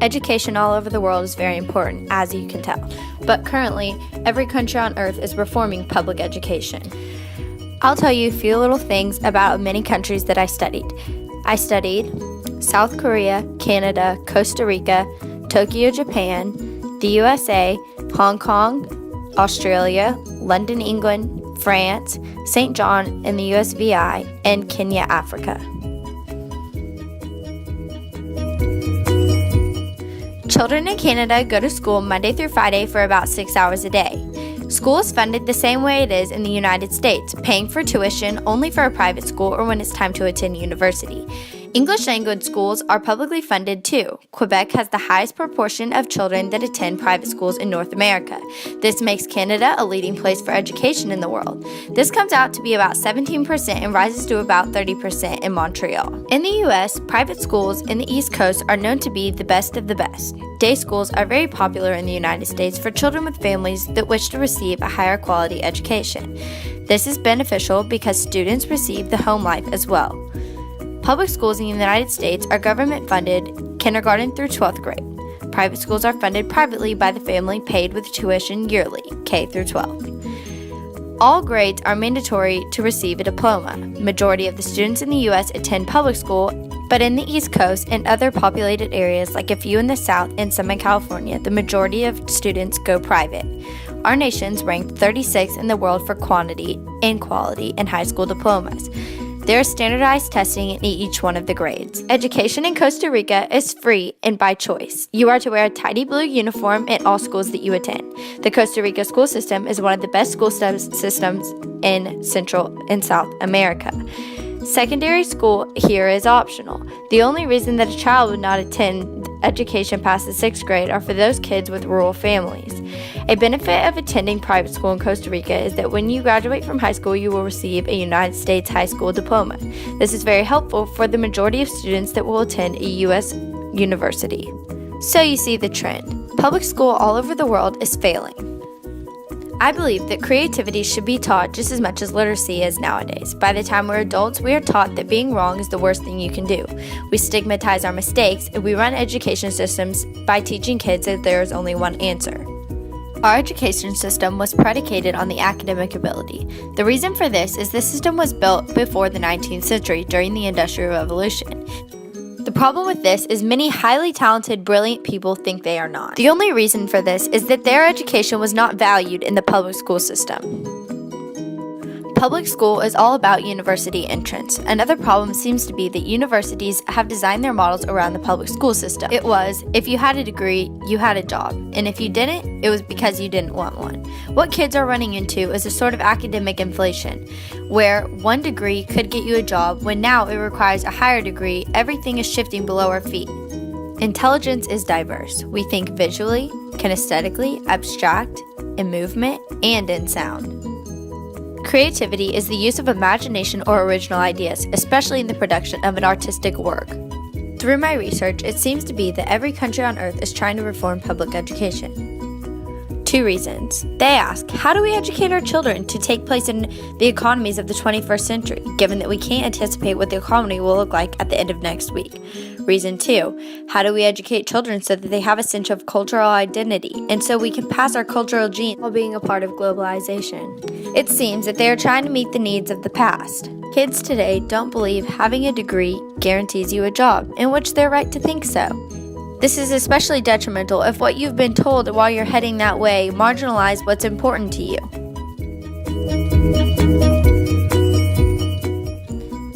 Education all over the world is very important, as you can tell. But currently, every country on earth is reforming public education. I'll tell you a few little things about many countries that I studied. I studied South Korea, Canada, Costa Rica, Tokyo, Japan, the USA, Hong Kong, Australia, London, England, France, St. John in the USVI, and Kenya, Africa. Children in Canada go to school Monday through Friday for about 6 hours a day. School is funded the same way it is in the United States, paying for tuition only for a private school or when it's time to attend university. English language schools are publicly funded too. Quebec has the highest proportion of children that attend private schools in North America. This makes Canada a leading place for education in the world. This comes out to be about 17% and rises to about 30% in Montreal. In the US, private schools in the East Coast are known to be the best of the best. Day schools are very popular in the United States for children with families that wish to receive a higher quality education. This is beneficial because students receive the home life as well. Public schools in the United States are government-funded kindergarten through 12th grade. Private schools are funded privately by the family paid with tuition yearly, K through 12. All grades are mandatory to receive a diploma. Majority of the students in the U.S. attend public school, but in the East Coast and other populated areas like a few in the South and some in California, the majority of students go private. Our nation's ranked 36th in the world for quantity and quality in high school diplomas. There is standardized testing in each one of the grades. Education in Costa Rica is free and by choice. You are to wear a tidy blue uniform in all schools that you attend. The Costa Rica school system is one of the best school systems in Central and South America. Secondary school here is optional. The only reason that a child would not attend education past the 6th grade are for those kids with rural families. A benefit of attending private school in Costa Rica is that when you graduate from high school, you will receive a United States high school diploma. This is very helpful for the majority of students that will attend a U.S. university. So you see the trend. Public school all over the world is failing. I believe that creativity should be taught just as much as literacy is nowadays. By the time we're adults, we are taught that being wrong is the worst thing you can do. We stigmatize our mistakes, and we run education systems by teaching kids that there is only one answer. Our education system was predicated on the academic ability. The reason for this is the system was built before the 19th century during the Industrial Revolution. The problem with this is many highly talented, brilliant people think they are not. The only reason for this is that their education was not valued in the public school system. Public school is all about university entrance. Another problem seems to be that universities have designed their models around the public school system. It was, if you had a degree, you had a job, and if you didn't, it was because you didn't want one. What kids are running into is a sort of academic inflation, where one degree could get you a job when now it requires a higher degree. Everything is shifting below our feet. Intelligence is diverse. We think visually, kinesthetically, abstract, in movement, and in sound. Creativity is the use of imagination or original ideas, especially in the production of an artistic work. Through my research, it seems to be that every country on earth is trying to reform public education. 2 reasons. They ask, how do we educate our children to take place in the economies of the 21st century, given that we can't anticipate what the economy will look like at the end of next week? Reason 2, how do we educate children so that they have a sense of cultural identity, and so we can pass our cultural genes while being a part of globalization? It seems that they are trying to meet the needs of the past. Kids today don't believe having a degree guarantees you a job, in which they're right to think so. This is especially detrimental if what you've been told while you're heading that way marginalizes what's important to you.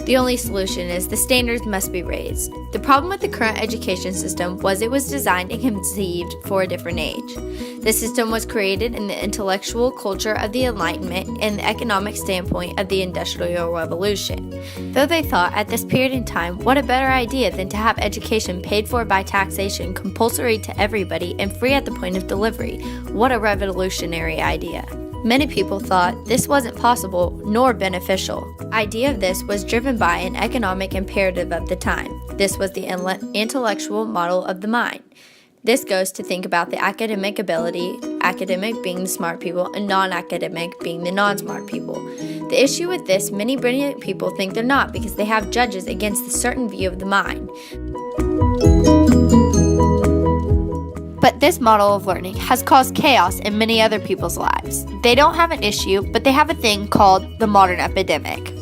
The only solution is the standards must be raised. The problem with the current education system was it was designed and conceived for a different age. The system was created in the intellectual culture of the Enlightenment and the economic standpoint of the Industrial Revolution. Though they thought at this period in time, what a better idea than to have education paid for by taxation, compulsory to everybody, and free at the point of delivery. What a revolutionary idea. Many people thought this wasn't possible nor beneficial. The idea of this was driven by an economic imperative of the time. This was the intellectual model of the mind. This goes to think about the academic ability, academic being the smart people, and non-academic being the non-smart people. The issue with this, many brilliant people think they're not because they have judges against a certain view of the mind. But this model of learning has caused chaos in many other people's lives. They don't have an issue, but they have a thing called the modern epidemic.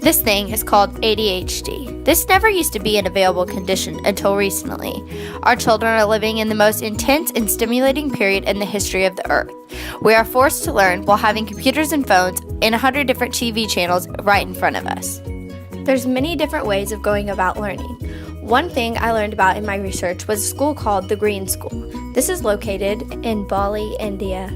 This thing is called ADHD. This never used to be an available condition until recently. Our children are living in the most intense and stimulating period in the history of the earth. We are forced to learn while having computers and phones and 100 different TV channels right in front of us. There's many different ways of going about learning. One thing I learned about in my research was a school called the Green School. This is located in Bali, India.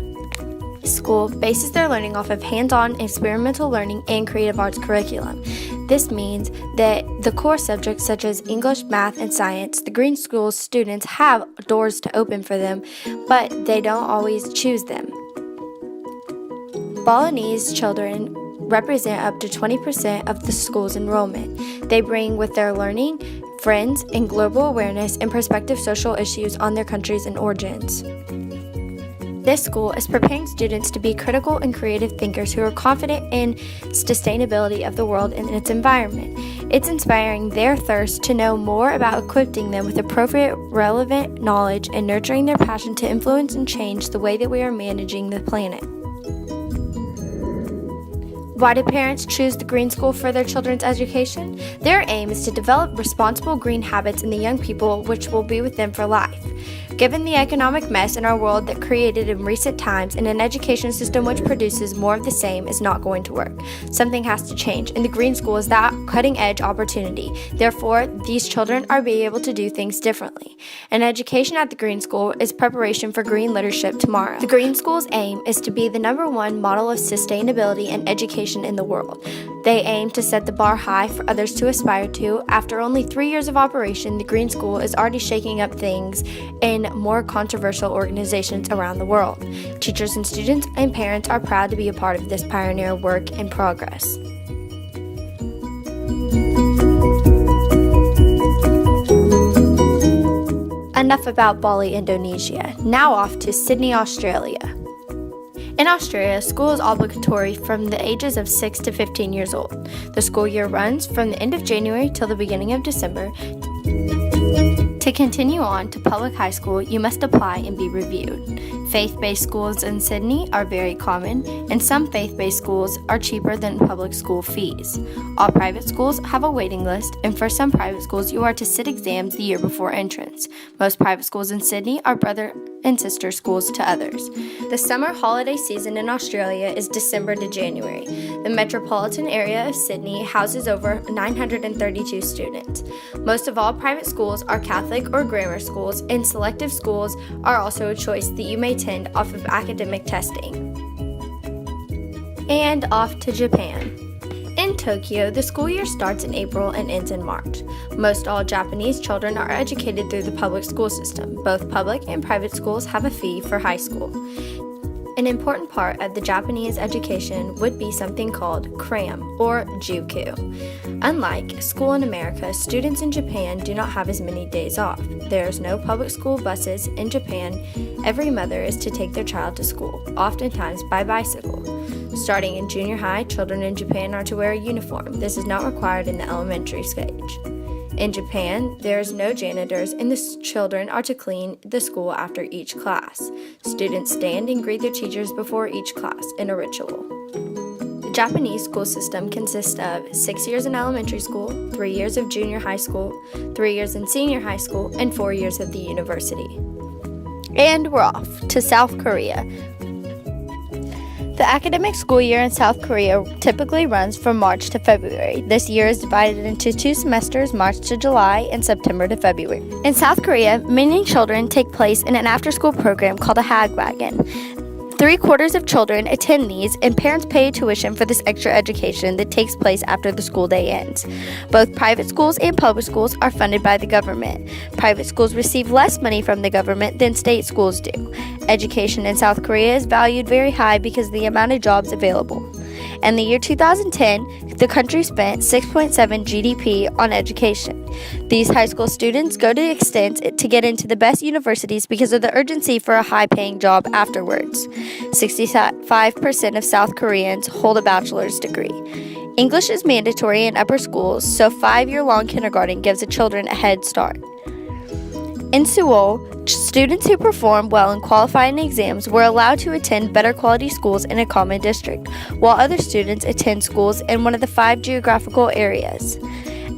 This school bases their learning off of hands-on experimental learning and creative arts curriculum. This means that the core subjects such as English, math, and science, the Green School's students have doors to open for them, but they don't always choose them. Balinese children represent up to 20% of the school's enrollment. They bring with their learning, friends, and global awareness and perspective social issues on their countries and origins. This school is preparing students to be critical and creative thinkers who are confident in sustainability of the world and its environment. It's inspiring their thirst to know more about equipping them with appropriate, relevant knowledge and nurturing their passion to influence and change the way that we are managing the planet. Why do parents choose the Green School for their children's education? Their aim is to develop responsible green habits in the young people, which will be with them for life. Given the economic mess in our world that created in recent times, and an education system which produces more of the same is not going to work. Something has to change, and the Green School is that cutting-edge opportunity. Therefore, these children are being able to do things differently. An education at the Green School is preparation for green leadership tomorrow. The Green School's aim is to be the #1 model of sustainability and education in the world. They aim to set the bar high for others to aspire to. After only 3 years of operation, the Green School is already shaking up things in more controversial organizations around the world. Teachers and students and parents are proud to be a part of this pioneer work in progress. Enough about Bali, Indonesia. Now off to Sydney, Australia. In Australia, school is obligatory from the ages of 6 to 15 years old. The school year runs from the end of January till the beginning of December. To continue on to public high school, you must apply and be reviewed. Faith-based schools in Sydney are very common, and some faith-based schools are cheaper than public school fees. All private schools have a waiting list, and for some private schools, you are to sit exams the year before entrance. Most private schools in Sydney are brother and sister schools to others. The summer holiday season in Australia is December to January. The metropolitan area of Sydney houses over 932 students. Most of all private schools are Catholic or grammar schools, and selective schools are also a choice that you may attend off of academic testing. And off to Japan. In Tokyo, the school year starts in April and ends in March. Most all Japanese children are educated through the public school system. Both public and private schools have a fee for high school. An important part of the Japanese education would be something called cram or juku. Unlike school in America, students in Japan do not have as many days off. There's no public school buses in Japan. Every mother is to take their child to school, oftentimes by bicycle. Starting in junior high, children in Japan are to wear a uniform. This is not required in the elementary stage. In Japan, there is no janitors, and the children are to clean the school after each class. Students stand and greet their teachers before each class in a ritual. The Japanese school system consists of 6 years in elementary school, 3 years of junior high school, 3 years in senior high school, and 4 years at the university. And we're off to South Korea. The academic school year in South Korea typically runs from March to February. This year is divided into 2 semesters, March to July and September to February. In South Korea, many children take place in an after-school program called a hagwagon. 3/4 of children attend these, and parents pay tuition for this extra education that takes place after the school day ends. Both private schools and public schools are funded by the government. Private schools receive less money from the government than state schools do. Education in South Korea is valued very high because of the amount of jobs available. In the year 2010, the country spent 6.7 GDP on education. These high school students go to extents to get into the best universities because of the urgency for a high-paying job afterwards. 65% of South Koreans hold a bachelor's degree. English is mandatory in upper schools, so 5-year-long kindergarten gives the children a head start. In Seoul, Students who perform well in qualifying exams were allowed to attend better quality schools in a common district, while other students attend schools in one of the 5 geographical areas.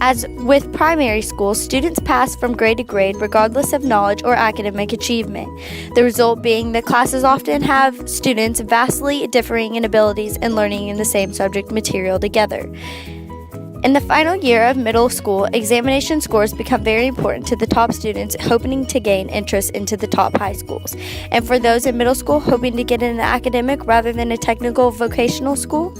As with primary schools, students pass from grade to grade regardless of knowledge or academic achievement, the result being that classes often have students vastly differing in abilities and learning in the same subject material together. In the final year of middle school, examination scores become very important to the top students hoping to gain interest into the top high schools. And for those in middle school hoping to get in an academic rather than a technical vocational school,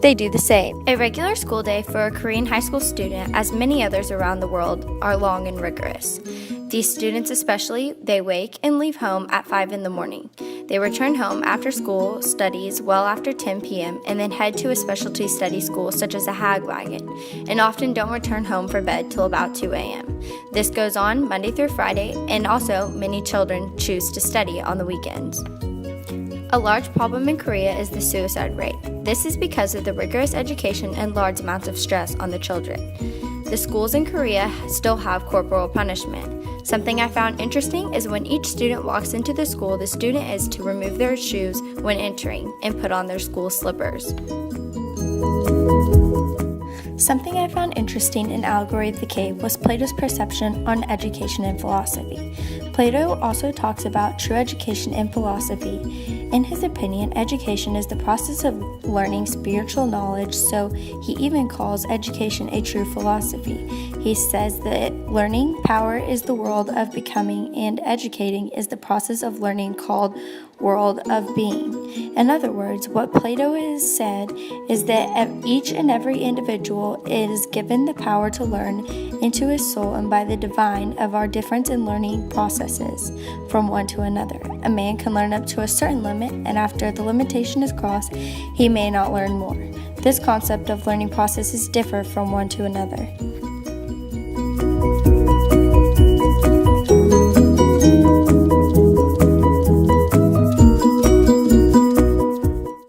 they do the same. A regular school day for a Korean high school student, as many others around the world, are long and rigorous. These students especially, they wake and leave home at 5 in the morning. They return home after school studies well after 10 p.m. and then head to a specialty study school such as a hag wagon, and often don't return home for bed till about 2 a.m. This goes on Monday through Friday, and also many children choose to study on the weekends. A large problem in Korea is the suicide rate. This is because of the rigorous education and large amounts of stress on the children. The schools in Korea still have corporal punishment. Something I found interesting is when each student walks into the school, the student is to remove their shoes when entering and put on their school slippers. Something I found interesting in Allegory of the Cave was Plato's perception on education and philosophy. Plato also talks about true education and philosophy. In his opinion, education is the process of learning spiritual knowledge, so he even calls education a true philosophy. He says that learning power is the world of becoming, and educating is the process of learning called world of being. In other words, what Plato has said is that each and every individual is given the power to learn into his soul and by the divine of our difference in learning processes from one to another. A man can learn up to a certain limit, and after the limitation is crossed, he may not learn more. This concept of learning processes differ from one to another.